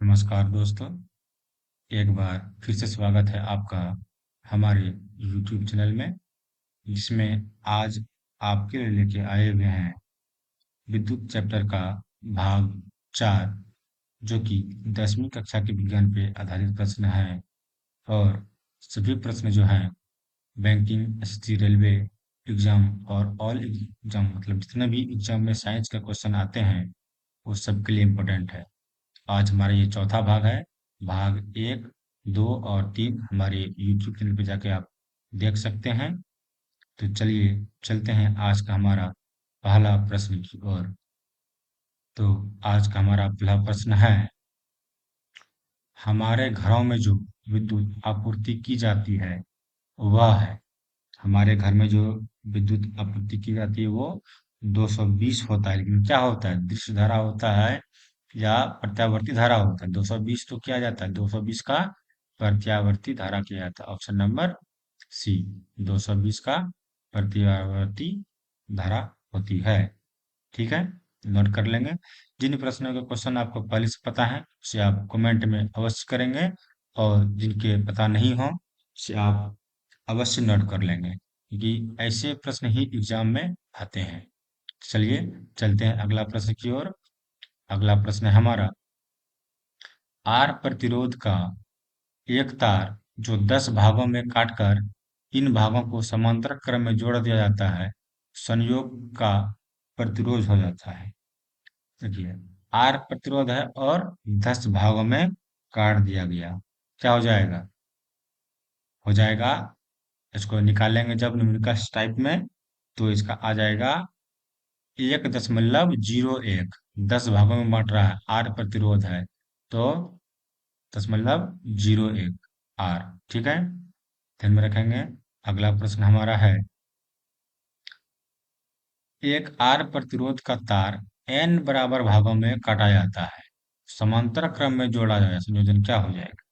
नमस्कार दोस्तों। एक बार फिर से स्वागत है आपका हमारे YouTube चैनल में, जिसमें आज आपके लिए लेके आए हुए हैं विद्युत चैप्टर का भाग 4, जो कि 10वीं कक्षा के विज्ञान पे आधारित प्रश्न है। और सभी प्रश्न जो हैं बैंकिंग, एसएससी, रेलवे एग्जाम और ऑल एग्जाम, मतलब जितने भी एग्जाम में साइंस का क्वेश्चन आते हैं वो सबके लिए इम्पोर्टेंट है। आज हमारा ये चौथा भाग है। भाग 1, 2 और 3 हमारे यूट्यूब चैनल पे जाके आप देख सकते हैं। तो चलिए चलते हैं आज का हमारा पहला प्रश्न की ओर। तो आज का हमारा पहला प्रश्न है, हमारे घरों में जो विद्युत आपूर्ति की जाती है वह है। हमारे घर में जो विद्युत आपूर्ति की जाती है वो 220 होता है, लेकिन क्या होता है, दृश्य धारा होता है या प्रत्यावर्ती धारा होता है। 220 तो किया जाता है, 220 का प्रत्यावर्ती धारा किया जाता है। ऑप्शन नंबर सी, 220 का प्रत्यावर्ती धारा होती है। ठीक है, नोट कर लेंगे। जिन प्रश्नों के क्वेश्चन आपको पहले से पता है उसे आप कमेंट में अवश्य करेंगे, और जिनके पता नहीं हो उसे आप अवश्य नोट कर लेंगे, क्योंकि ऐसे प्रश्न ही एग्जाम में आते हैं। चलिए चलते हैं अगला प्रश्न की ओर। अगला प्रश्न है हमारा, आर प्रतिरोध का एक तार जो 10 भागों में काटकर इन भागों को समांतर क्रम में जोड़ दिया जाता है, संयोग का प्रतिरोध हो जाता है। देखिए, आर प्रतिरोध है और 10 भागों में काट दिया गया, क्या हो जाएगा? हो जाएगा, इसको निकालेंगे जब न्यूमेरिकल टाइप में, तो इसका आ जाएगा 1.01। 10 भागों में बांट रहा है, आर प्रतिरोध है, तो 0.01 आर। ठीक है, ध्यान में रखेंगे। अगला प्रश्न हमारा है, एक आर प्रतिरोध का तार एन बराबर भागों में काटा जाता है, समांतर क्रम में जोड़ा जाए, संयोजन क्या हो जाएगा?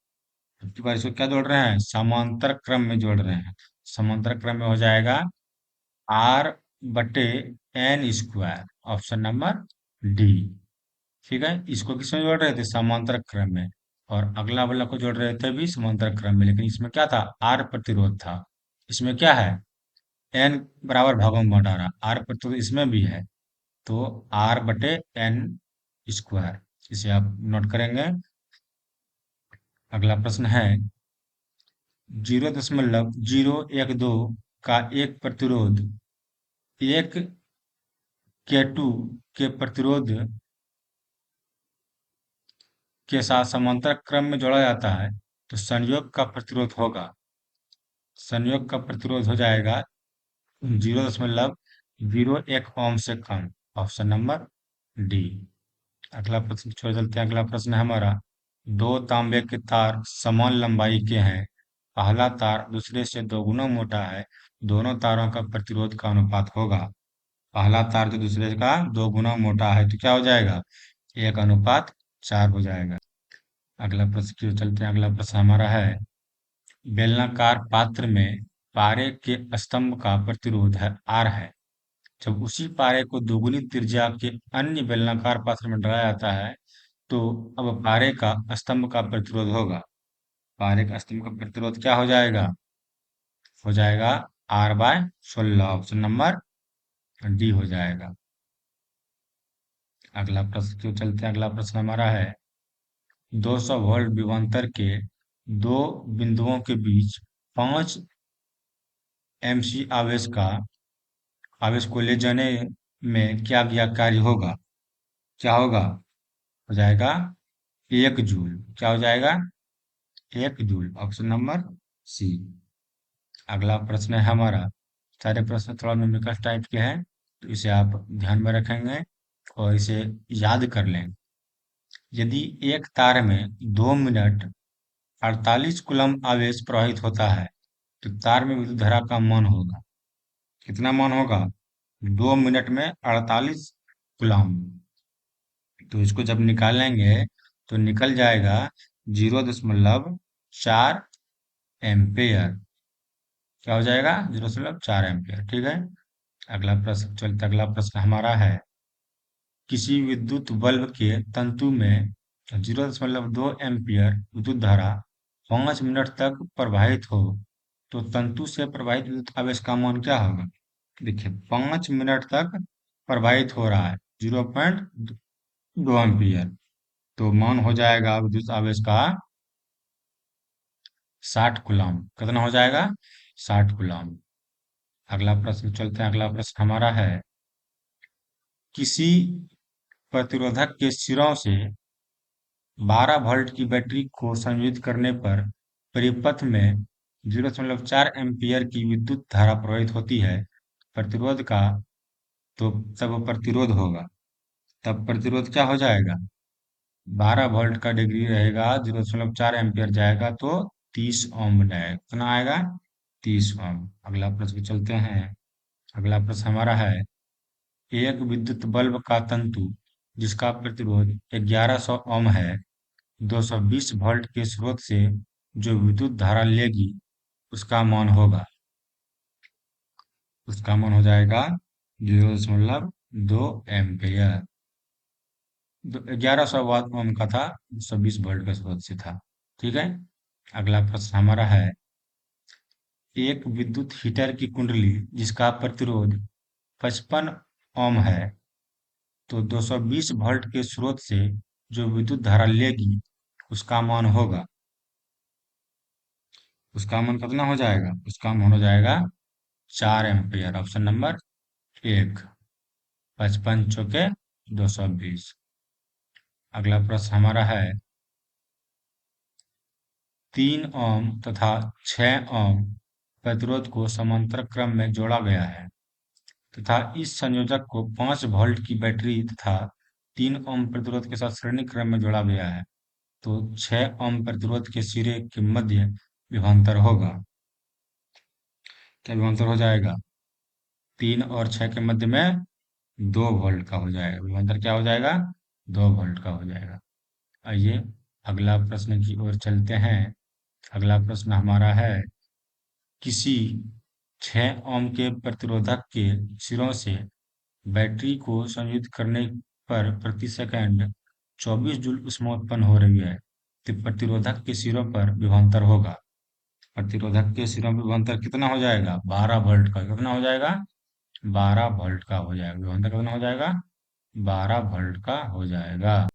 अब की बार इसको क्या जोड़ रहे हैं? समांतर क्रम में जोड़ रहे हैं। समांतर क्रम में हो जाएगा आर बटे N square, option number D. ठीक है, इसको किसमें जोड़ रहे थे? समांतर क्रम में। और अगला वाला को जोड़ रहे थे भी समांतर क्रम में, लेकिन इसमें क्या था? आर प्रतिरोध था। इसमें क्या है? एन बराबर भागों में बांटा रहा, आर प्रतिरोध इसमें भी है, तो आर बटे एन स्क्वायर, इसे आप नोट करेंगे। अगला प्रश्न है, 0.012 का एक प्रतिरोध एक K2 के प्रतिरोध के साथ समांतर क्रम में जोड़ा जाता है, तो संयोग का प्रतिरोध होगा, संयोग का प्रतिरोध हो जाएगा 0.01 ओम से कम, ऑप्शन नंबर डी। अगला प्रश्न छोड़ चलते हैं। अगला प्रश्न है हमारा, दो तांबे के तार समान लंबाई के हैं, पहला तार दूसरे से दोगुना मोटा है, दोनों तारों का प्रतिरोध का अनुपात होगा। पहला तार जो दूसरे का 2 गुना मोटा है, तो क्या हो जाएगा? 1:4 हो जाएगा। अगला प्रश्न की ओर चलते हैं। अगला प्रश्न हमारा है, बेलनाकार पात्र में पारे के स्तंभ का प्रतिरोध है आर है, जब उसी पारे को दोगुनी त्रिज्या के अन्य बेलनाकार पात्र में डाला जाता है, तो अब पारे का स्तंभ का प्रतिरोध होगा। पारे का स्तंभ का प्रतिरोध क्या हो जाएगा? हो जाएगा R/16, ऑप्शन नंबर डी हो जाएगा। अगला प्रश्न क्यों चलते हैं। अगला प्रश्न हमारा है, 200 वोल्ट विभवांतर के दो बिंदुओं के बीच 5 एमसी आवेश को ले जाने में क्या किया कार्य होगा? क्या होगा? हो जाएगा 1 जूल। क्या हो जाएगा? 1 जूल, ऑप्शन नंबर सी। अगला प्रश्न है हमारा, सारे प्रश्न थोड़ा न्यूमेरिकल टाइप के हैं, तो इसे आप ध्यान में रखेंगे और इसे याद कर लें। यदि एक तार में 2 मिनट 48 कूलम्ब आवेश प्रवाहित होता है, तो तार में विद्युत धारा का मान होगा। कितना मान होगा? 2 मिनट में 48 कूलम्ब। तो इसको जब निकालेंगे तो निकल जाएगा 0.4 एम्पेयर। क्या हो जाएगा? 0.4 एम्पेयर। ठीक है, अगला प्रश्न चलते। अगला प्रश्न हमारा है, किसी विद्युत बल्ब के तंतु में 0.2 एम्पियर विद्युत धारा 5 मिनट तक प्रवाहित हो तो तंतु से प्रवाहित विद्युत आवेश का मान क्या होगा? देखिए 5 मिनट तक प्रवाहित हो रहा है 0.2 एम्पियर, तो मान हो जाएगा विद्युत आवेश का 60 कूलम। कितना हो जाएगा? 60 कूलम। अगला प्रश्न चलते हैं। अगला प्रश्न हमारा है, किसी प्रतिरोधक के सिरों से 12 वोल्ट की बैटरी को संयोजित करने पर परिपथ में 0.4 एम्पियर की विद्युत धारा प्रवाहित होती है। प्रतिरोध का, तो तब प्रतिरोध होगा, तब प्रतिरोध क्या हो जाएगा? 12 वोल्ट का डिग्री रहेगा, 0.4 एम्पियर जाएगा तो 30 ओम बनाएगा। कितना आएगा? 30 ओम। अगला प्रश्न चलते हैं। अगला प्रश्न हमारा है, एक विद्युत बल्ब का तंतु जिसका प्रतिरोध 1100 ओम है 220 वोल्ट के स्रोत से जो विद्युत धारा लेगी उसका मान होगा। उसका मान हो जाएगा 0.2 एम्पियर। 1100 वाट ओम का था, 220 वोल्ट के स्रोत से था। ठीक है। अगला प्रश्न हमारा है, एक विद्युत हीटर की कुंडली जिसका प्रतिरोध 55 ओम है तो 220 वोल्ट के स्रोत से जो विद्युत धारा लेगी उसका मान होगा। उसका मान कितना हो जाएगा? उसका मान हो जाएगा 4 एम्पियर। Option number 1। 55 चौके 220। अगला प्रश्न हमारा है, 3 ओम तथा 6 ओम प्रतिरोध को समांतर क्रम में जोड़ा गया है तथा इस संयोजक को 5 वोल्ट की बैटरी तथा 3 ओम प्रतिरोध के साथ श्रेणी क्रम में जोड़ा गया है, तो 6 ओम प्रतिरोध के सिरे के मध्य विभवांतर होगा। क्या विभवांतर हो जाएगा? 3 और 6 के मध्य में 2 वोल्ट का हो जाएगा। विभवांतर क्या हो जाएगा? 2 वोल्ट का हो जाएगा। आइए अगला प्रश्न की ओर चलते हैं। अगला प्रश्न हमारा है, किसी 6 ओम के प्रतिरोधक के सिरों से बैटरी को संयुक्त करने पर प्रति सेकंड 24 जूल ऊष्मा उत्पन्न हो रही है, तो प्रतिरोधक के सिरों पर विभवांतर होगा। प्रतिरोधक के सिरों पर विभवांतर कितना हो जाएगा? 12 वोल्ट का। कितना हो जाएगा? 12 वोल्ट का हो जाएगा। विभवांतर कितना हो जाएगा? 12 वोल्ट का हो जाएगा।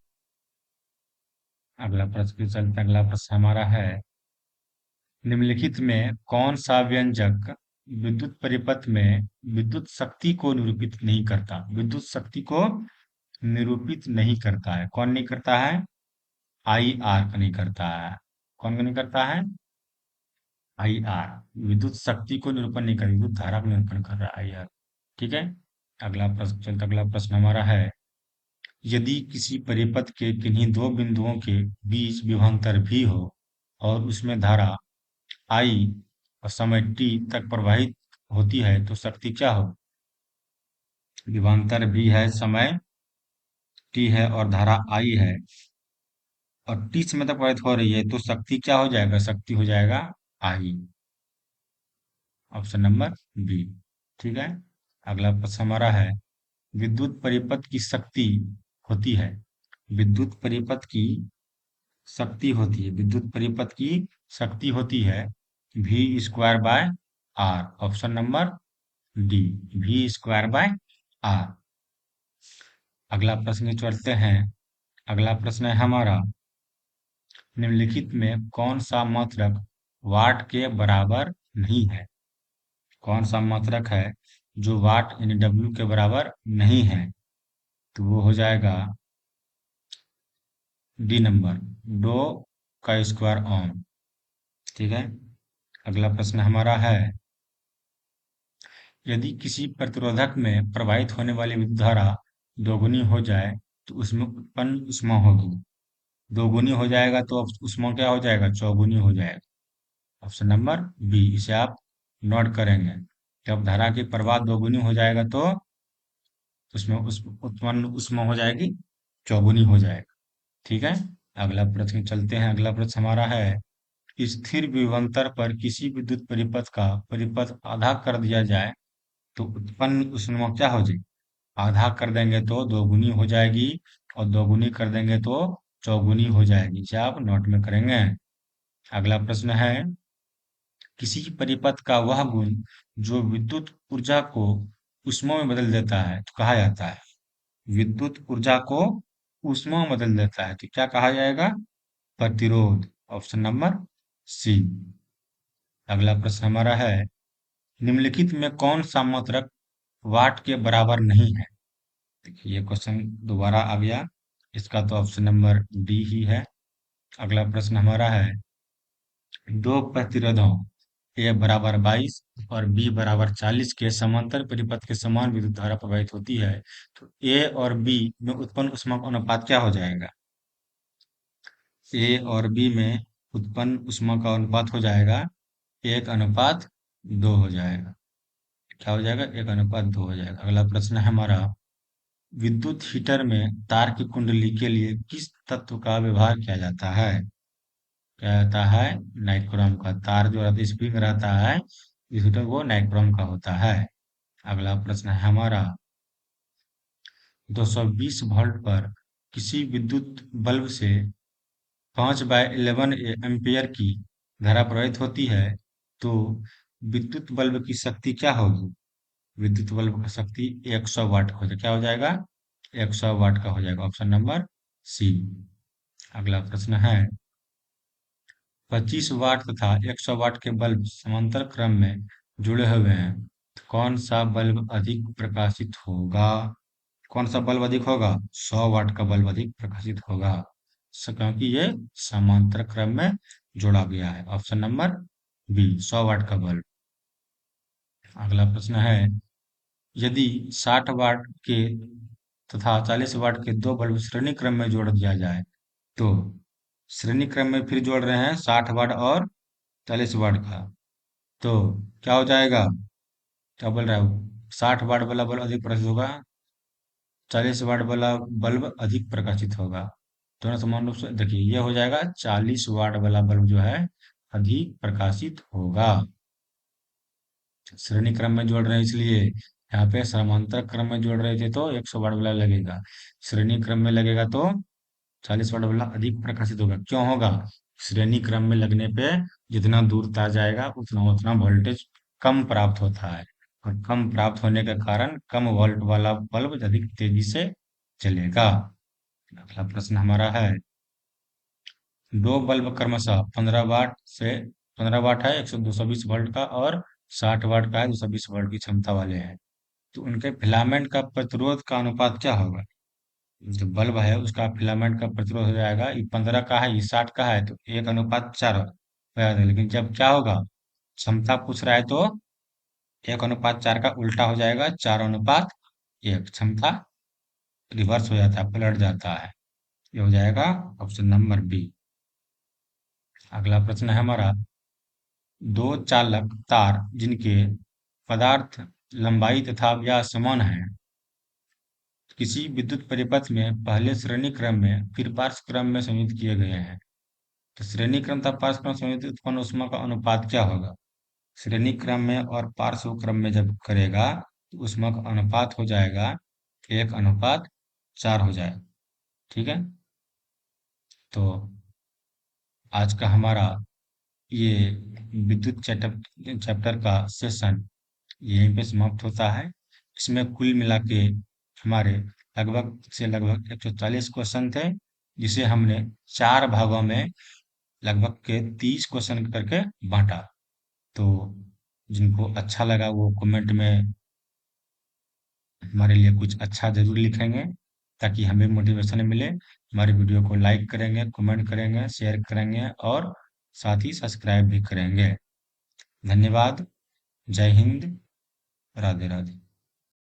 अगला प्रश्न चलते हैं। अगला प्रश्न हमारा है, निम्नलिखित में कौन सा व्यंजक विद्युत परिपथ में विद्युत शक्ति को निरूपित नहीं करता? विद्युत शक्ति को निरूपित नहीं करता है। कौन नहीं करता है? आई आर का नहीं करता है। कौन का नहीं करता है? I R. विद्युत शक्ति को निरूपण नहीं कर, विद्युत धारा को निरूपण कर रहा है आई आर। ठीक है। अगला प्रश्न चलता, अगला प्रश्न हमारा है, यदि किसी परिपथ के किन्हीं दो बिंदुओं के बीच विभवांतर भी हो और उसमें धारा आई और समय टी तक प्रवाहित होती है तो शक्ति क्या हो? विभवांतर भी है, समय टी है और धारा आई है और टी समय तक प्रवाहित हो रही है, तो शक्ति क्या हो जाएगा? शक्ति हो जाएगा आई। Option number B. ठीक है। अगला प्रश्न हमारा है, विद्युत परिपथ की शक्ति होती है, विद्युत परिपथ की शक्ति होती है, विद्युत परिपथ की शक्ति होती है V square by R. Option number D, V square by R. अगला प्रश्न चलते हैं। अगला प्रश्न है हमारा, निम्नलिखित में कौन सा मात्रक वाट के बराबर नहीं है? कौन सा मात्रक है जो वाट यानी डब्ल्यू के बराबर नहीं है? तो वो हो जाएगा डी नंबर, डो का स्क्वायर ओम। ठीक है। अगला प्रश्न हमारा है, यदि किसी प्रतिरोधक में प्रवाहित होने वाली विद्युत धारा दोगुनी हो जाए तो उसमें उत्पन्न ऊष्मा होगी। दोगुनी हो जाएगा तो अब ऊष्मा क्या हो जाएगा? चौगुनी हो जाएगा। ऑप्शन नंबर बी, इसे आप नोट करेंगे। जब धारा की प्रवाह दोगुनी हो जाएगा तो उसमें उत्पन्न ऊष्मा हो जाएगी, चौगुनी हो जाएगा। ठीक है। अगला प्रश्न चलते हैं। अगला प्रश्न हमारा है, स्थिर विभवांतर पर किसी विद्युत परिपथ का परिपथ आधा कर दिया जाए तो उत्पन्न ऊष्मा क्या हो जाएगी? आधा कर देंगे तो दोगुनी हो जाएगी और दोगुनी कर देंगे तो चौगुनी हो जाएगी, इसे आप नोट में करेंगे। अगला प्रश्न है, किसी परिपथ का वह गुण जो विद्युत ऊर्जा को उष्मा में बदल देता है तो कहा जाता है। विद्युत ऊर्जा को उष्मा में बदल देता है तो क्या कहा जाएगा? प्रतिरोध। Option number C. अगला प्रश्न हमारा है, निम्नलिखित में कौन सा मात्रक वाट के बराबर नहीं है? देखिए ये क्वेश्चन दोबारा आ गया, इसका तो ऑप्शन नंबर डी ही है। अगला प्रश्न हमारा है, दो प्रतिरोधों ए बराबर 22 और बी बराबर 40 के समांतर परिपथ के समान विद्युत धारा प्रवाहित होती है तो ए और बी में उत्पन्न ऊष्मा का अनुपात क्या हो जाएगा? ए और बी में उत्पन्न ऊष्मा का अनुपात हो जाएगा 1:2 हो जाएगा। क्या हो जाएगा? 1:2 हो जाएगा। अगला प्रश्न है हमारा, विद्युत हीटर में तार की कुंडली के लिए किस तत्व का व्यवहार किया जाता है? क्या रहता है? नाइक्रोम का। तार जो रहता है स्प्रिंग रहता है, इस हीटर वो नाइक्रोम का होता है। अगला प्रश्न है हमारा, 220 वोल्ट पर किसी विद्युत बल्ब से 5/11 एम्पियर की धारा प्रवाहित होती है तो विद्युत बल्ब की शक्ति क्या होगी? विद्युत बल्ब की शक्ति 100 वाट हो जाएगा। क्या हो जाएगा? 100 वाट का हो जाएगा। Option number C. अगला प्रश्न है, 25 वाट तथा 100 वाट के बल्ब समांतर क्रम में जुड़े हुए हैं तो कौन सा बल्ब अधिक प्रकाशित होगा? कौन सा बल्ब अधिक होगा? 100 वाट का बल्ब अधिक प्रकाशित होगा, क्योंकि ये समांतर क्रम में जोड़ा गया है। ऑप्शन नंबर बी, 100 वाट का बल्ब। अगला प्रश्न है, यदि 60 वाट के तथा 40 वाट के दो बल्ब श्रेणी क्रम में जोड़ दिया जाए तो श्रेणी क्रम में फिर जोड़ रहे हैं 60 वाट और 40 वाट का, तो क्या हो जाएगा? क्या बोल रहा है? 60 वाट वाला बल्ब अधिक प्रकाशित होगा, 40 वाट वाला बल्ब अधिक प्रकाशित होगा। दोनों समान रूप से देखिए, ये हो जाएगा 40 वाट वाला बल्ब जो है अधिक प्रकाशित होगा। श्रेणी क्रम में जोड़ रहे हैं इसलिए, यहाँ पे समांतर क्रम में जोड़ रहे थे तो 100 वाट वाला लगेगा, श्रेणी क्रम में लगेगा तो 40 वाट वाला अधिक प्रकाशित होगा। क्यों होगा? श्रेणी क्रम में लगने पे जितना दूर तार जाएगा उतना उतना वोल्टेज कम प्राप्त होता है, और कम प्राप्त होने के कारण कम वोल्ट वाला बल्ब अधिक तेजी से चलेगा। अगला प्रश्न हमारा है, दो बल्ब क्रमशः 15 वाट से 15 वाट है, 220 वोल्ट का, और 60 वाट का है, 220 वोल्ट की क्षमता वाले हैं, तो उनके फिलामेंट का प्रतिरोध का अनुपात क्या होगा? जो बल्ब है उसका फिलामेंट का प्रतिरोध हो जाएगा, ये 15 का है, ये 60 का है, तो 1:4 हो जाएगा। लेकिन जब क्या होगा, क्षमता पूछ रहा है तो 1:4 का उल्टा हो जाएगा, 4:1। क्षमता रिवर्स हो जाता है, पलट जाता है। ये हो जाएगा ऑप्शन नंबर बी। अगला प्रश्न है हमारा, दो चालक तार जिनके पदार्थ लंबाई तथा व्यास समान है किसी विद्युत परिपथ में पहले श्रेणी क्रम में फिर पार्श्व क्रम में संयुक्त किए गए हैं तो श्रेणी क्रम तथा पार्श्व क्रम संयुक्त उत्पन्न ऊष्मा का अनुपात क्या होगा? श्रेणी क्रम में और पार्श्व क्रम में जब करेगा तो ऊष्मा का अनुपात हो जाएगा 1:4 हो जाएगा। ठीक है, तो आज का हमारा ये विद्युत चैप्टर का सेशन यहीं पे समाप्त होता है। इसमें कुल मिला के हमारे लगभग से लगभग 140 क्वेश्चन थे, जिसे हमने 4 भागों में लगभग के 30 क्वेश्चन करके बांटा। तो जिनको अच्छा लगा वो कमेंट में हमारे लिए कुछ अच्छा जरूर लिखेंगे, ताकि हमें मोटिवेशन मिले। हमारे वीडियो को लाइक करेंगे, कमेंट करेंगे, शेयर करेंगे और साथ ही सब्सक्राइब भी करेंगे। धन्यवाद। जय हिंद। राधे राधे।